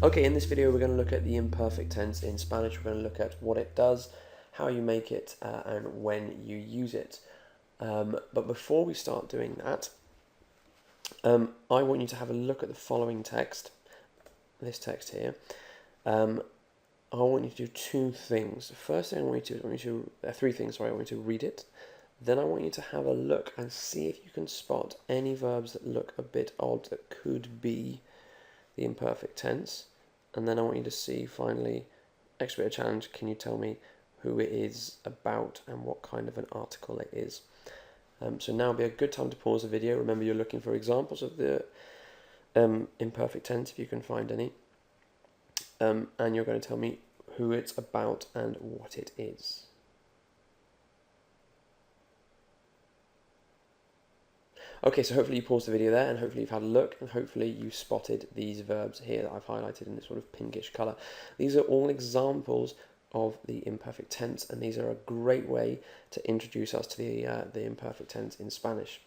Okay, in this video we're going to look at the imperfect tense in Spanish. We're going to look at what it does, how you make it, and when you use it. But before we start doing that, I want you to have a look at the following text, this text here. I want you to do two things. The first thing I want you to three things, sorry, I want you to read it. Then I want you to have a look and see if you can spot any verbs that look a bit odd that could be the imperfect tense. And then I want you to see, finally, extra bit of challenge, can you tell me who it is about and what kind of an article it is? So now would be a good time to pause the video. Remember, you're looking for examples of the imperfect tense, if you can find any. And you're going to tell me who it's about and what it is. Okay, so hopefully you paused the video there, and hopefully you've had a look, and hopefully you spotted these verbs here that I've highlighted in this sort of pinkish colour. These are all examples of the imperfect tense, and these are a great way to introduce us to the imperfect tense in Spanish.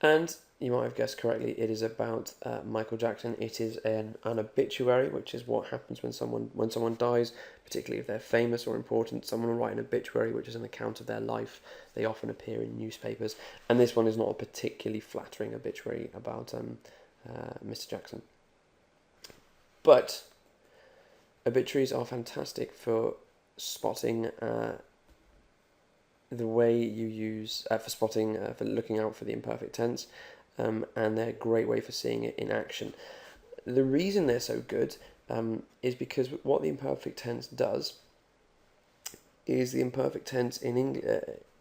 And you might have guessed correctly, it is about Michael Jackson. It is an obituary, which is what happens when someone dies, particularly if they're famous or important. Someone will write an obituary, which is an account of their life. They often appear in newspapers, and this one is not a particularly flattering obituary about Mr. Jackson. But obituaries are fantastic for spotting the way you use for looking out for the imperfect tense, and they're a great way for seeing it in action. The reason they're so good is because what the imperfect tense does is the imperfect tense in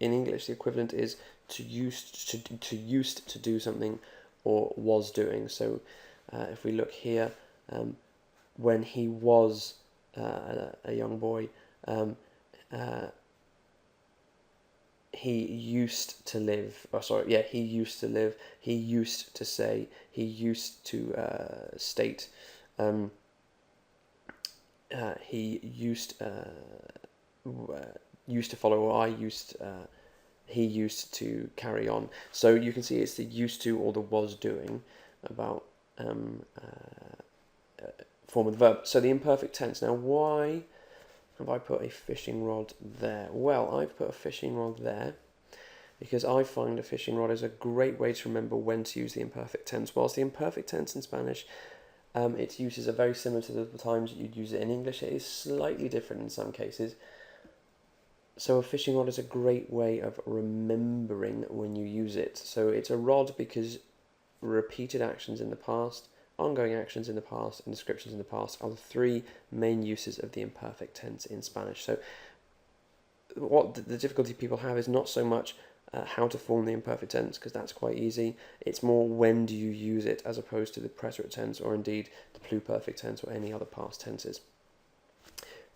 English, the equivalent is to used to do something or was doing. So if we look here, when he was a young boy, he used to live, he used to live, he used to say, he used to state, he used to follow, or he used to carry on. So you can see it's the used to or the was doing about form of the verb. So the imperfect tense. Now, why have I put a fishing rod there? Well, I've put a fishing rod there because I find a fishing rod is a great way to remember when to use the imperfect tense. Whilst the imperfect tense in Spanish, its uses are very similar to the times you'd use it in English. It is slightly different in some cases. So a fishing rod is a great way of remembering when you use it. So it's a rod because repeated actions in the past, ongoing actions in the past, and descriptions in the past are the three main uses of the imperfect tense in Spanish. So what the difficulty people have is not so much how to form the imperfect tense, because that's quite easy. It's more when do you use it, as opposed to the present tense or indeed the pluperfect tense or any other past tenses.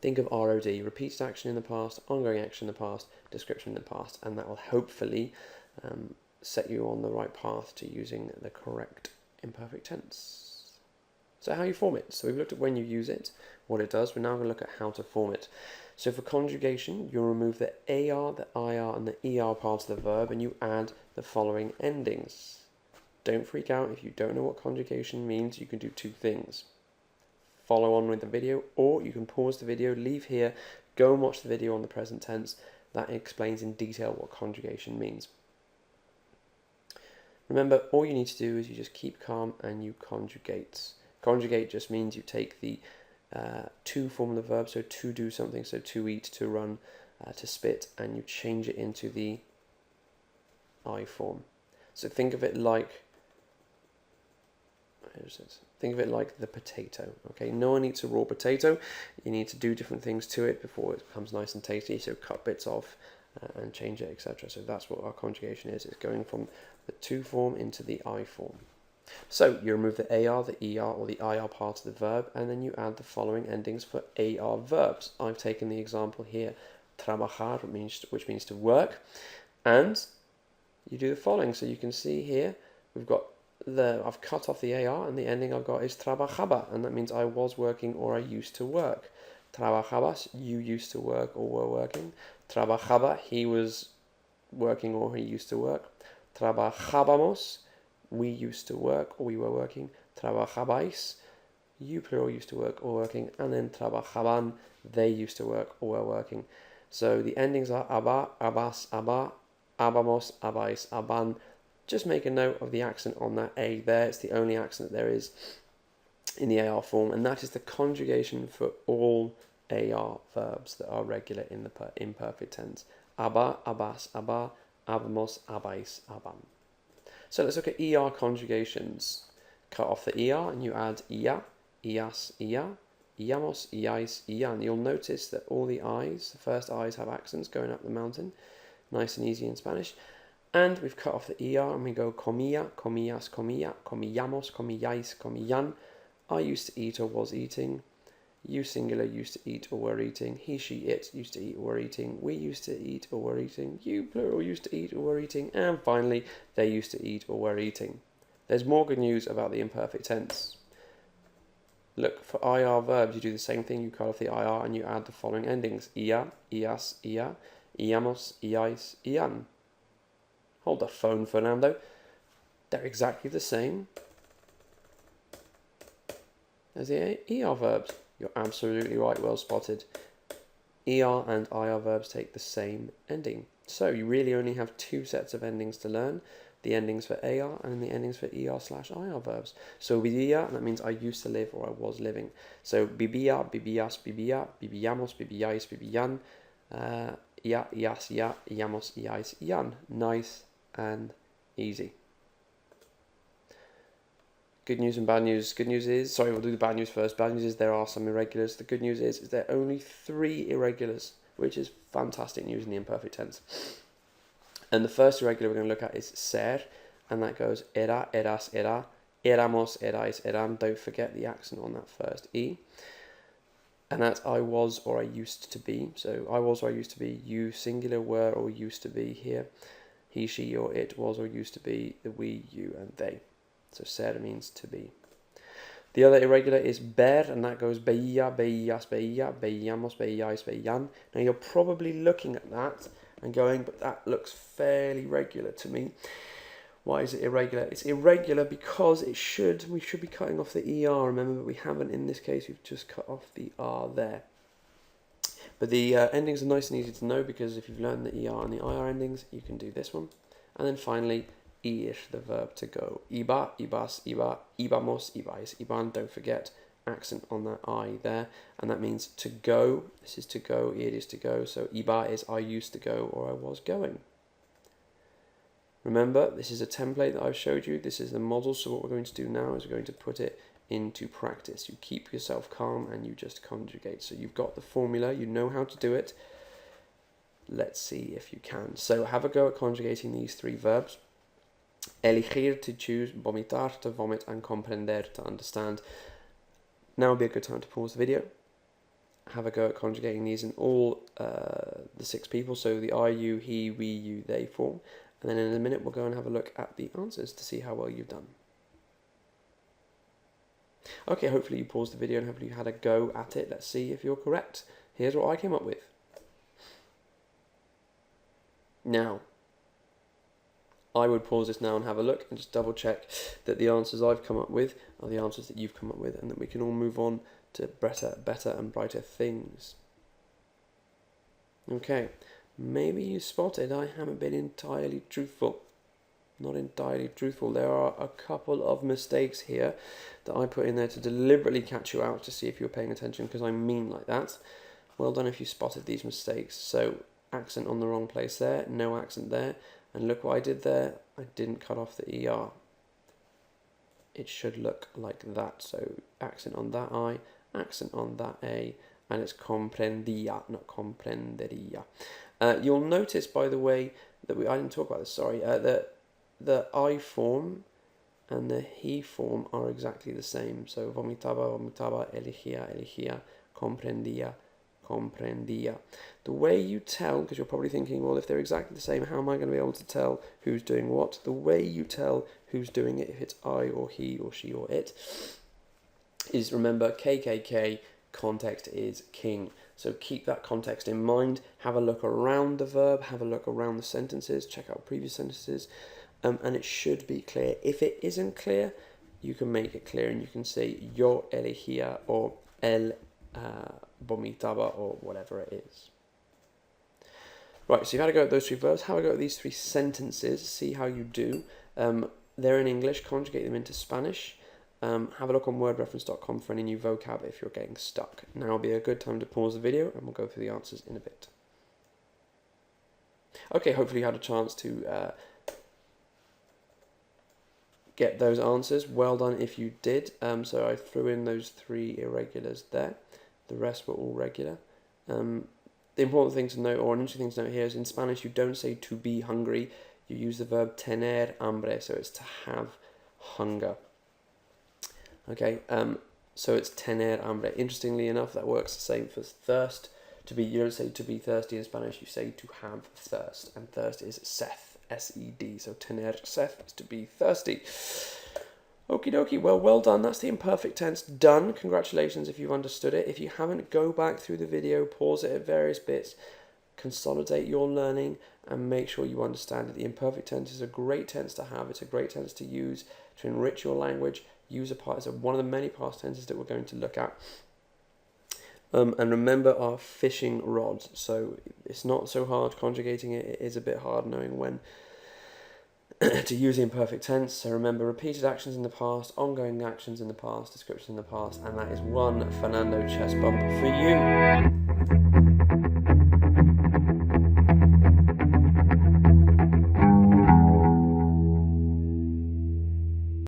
Think of ROD, repeated action in the past, ongoing action in the past, description in the past, and that will hopefully set you on the right path to using the correct imperfect tense. So how you form it. So we've looked at when you use it, what it does. We're now going to look at how to form it. So for conjugation, you'll remove the AR, the IR, and the ER parts of the verb, and you add the following endings. Don't freak out if you don't know what conjugation means. You can do two things. Follow on with the video, or you can pause the video, leave here, go and watch the video on the present tense. That explains in detail what conjugation means. Remember, all you need to do is you just keep calm and you conjugate. Conjugate just means you take the to form of the verb, so to do something, so to eat, to run, to spit, and you change it into the I form. So think of it like, the potato. Okay, no one eats a raw potato. You need to do different things to it before it becomes nice and tasty. So cut bits off and change it, etc. So that's what our conjugation is. It's going from the to form into the I form. So you remove the AR, the ER, or the IR part of the verb, and then you add the following endings for AR verbs. I've taken the example here, trabajar, which means to work, and you do the following. So you can see here, I've cut off the AR, and the ending I've got is trabajaba, and that means I was working or I used to work. Trabajabas, you used to work or were working. Trabajaba, he was working or he used to work. Trabajábamos, we used to work or we were working. trabajabais, you plural used to work or working, and then trabajaban, they used to work or were working. So the endings are aba, abas, aba, abamos, abais, aban. Just make a note of the accent on that A there. It's the only accent that there is in the AR form, and that is the conjugation for all AR verbs that are regular in the imperfect tense. Aba, abas, aba, abamos, abais, aban. So let's look at ER conjugations. Cut off the ER and you add ia, ias, ia, iamos, iais, ian. You'll notice that all the I's, the first I's have accents going up the mountain. Nice and easy in Spanish. And we've cut off the ER and we go comía, comías, comía, comíamos, comíais, comían. I used to eat or was eating. You singular used to eat or were eating. He, she, it used to eat or were eating. We used to eat or were eating. You plural used to eat or were eating. And finally, they used to eat or were eating. There's more good news about the imperfect tense. Look, for IR verbs, you do the same thing. You cut off the IR and you add the following endings. Ia, ias, ia, iamos, iais, ian. Hold the phone, Fernando. They're exactly the same as the ER verbs. You're absolutely right, well spotted. ER and IR verbs take the same ending. So you really only have two sets of endings to learn. The endings for AR and the endings for ER/IR verbs. So vivía, that means I used to live or I was living. So vivía, vivías, vivía, vivíamos, vivíais, vivían, ya, ias, ya, iamos, iais, ian. Nice and easy. Good news and bad news. Good news is, sorry, we'll do the bad news first. Bad news is there are some irregulars. The good news is there are only 3 irregulars, which is fantastic news in the imperfect tense. And the first irregular we're going to look at is ser, and that goes era, eras, era, éramos, erais, eran. Don't forget the accent on that first E. And that's I was or I used to be. So I was or I used to be, you singular were or used to be here. He, she, or it was or used to be, the we, you, and they. So ser means to be. The other irregular is ber, and that goes beía, beías, beía, beíamos, beíais, beían. Now you're probably looking at that and going, but that looks fairly regular to me. Why is it irregular? It's irregular because we should be cutting off the ER, remember, but we haven't in this case. We've just cut off the R there. But the endings are nice and easy to know because if you've learned the ER and the IR endings, you can do this one. And then finally, ir, the verb to go. Iba, ibas, iba, ibamos, ibais, iban. Don't forget accent on that I there. And that means to go. This is to go, ir is to go. So iba is I used to go or I was going. Remember, this is a template that I've showed you. This is the model. So what we're going to do now is we're going to put it into practice. You keep yourself calm and you just conjugate. So you've got the formula, you know how to do it. Let's see if you can. So have a go at conjugating these 3 verbs. Elegir, to choose, vomitar, to vomit, and comprender, to understand. Now would be a good time to pause the video. Have a go at conjugating these in all the 6 people. So the I, you, he, we, you, they form. And then in a minute we'll go and have a look at the answers to see how well you've done. Okay, hopefully you paused the video and hopefully you had a go at it. Let's see if you're correct. Here's what I came up with. Now, I would pause this now and have a look and just double check that the answers I've come up with are the answers that you've come up with, and that we can all move on to better and brighter things. Okay, maybe you spotted I haven't been entirely truthful. Not entirely truthful. There are a couple of mistakes here that I put in there to deliberately catch you out to see if you're paying attention, because I mean like that. Well done if you spotted these mistakes. So accent on the wrong place there, no accent there. And look what I did there. I didn't cut off the ER. It should look like that. So accent on that I, accent on that A, and it's comprendía, not comprendería. You'll notice, by the way, that I didn't talk about this, sorry, that the I form and the he form are exactly the same. So vomitaba, vomitaba, elegía, elegía, comprendía, comprendía. The way you tell, because you're probably thinking, well, if they're exactly the same, how am I going to be able to tell who's doing what? The way you tell who's doing it, if it's I or he or she or it, is, remember, KKK, context is king. So keep that context in mind. Have a look around the verb, have a look around the sentences, check out previous sentences, and it should be clear. If it isn't clear, you can make it clear and you can say yo elegía or él vomitaba or whatever it is. Right, so you've had a go at those 3 verbs. Have a go at these 3 sentences. See how you do. They're in English. Conjugate them into Spanish. Have a look on wordreference.com for any new vocab if you're getting stuck. Now will be a good time to pause the video and we'll go through the answers in a bit. Okay, hopefully you had a chance to get those answers. Well done if you did. So I threw in those 3 irregulars there. The rest were all regular. The important thing to note, or an interesting thing to note here, is in Spanish you don't say to be hungry. You use the verb tener hambre, so it's to have hunger. Okay, so it's tener hambre. Interestingly enough, that works the same for thirst. You don't say to be thirsty in Spanish, you say to have thirst, and thirst is sed, S-E-D, so tener sed is to be thirsty. Okie dokie, well done. That's the imperfect tense done. Congratulations if you've understood it. If you haven't, go back through the video, pause it at various bits, consolidate your learning, and make sure you understand that the imperfect tense is a great tense to have. It's a great tense to use to enrich your language. Use it's one of the many past tenses that we're going to look at. And remember our fishing rods. So it's not so hard conjugating it. It is a bit hard knowing when to use the imperfect tense. So remember repeated actions in the past, ongoing actions in the past, descriptions in the past, and that is one Fernando chest bump for you.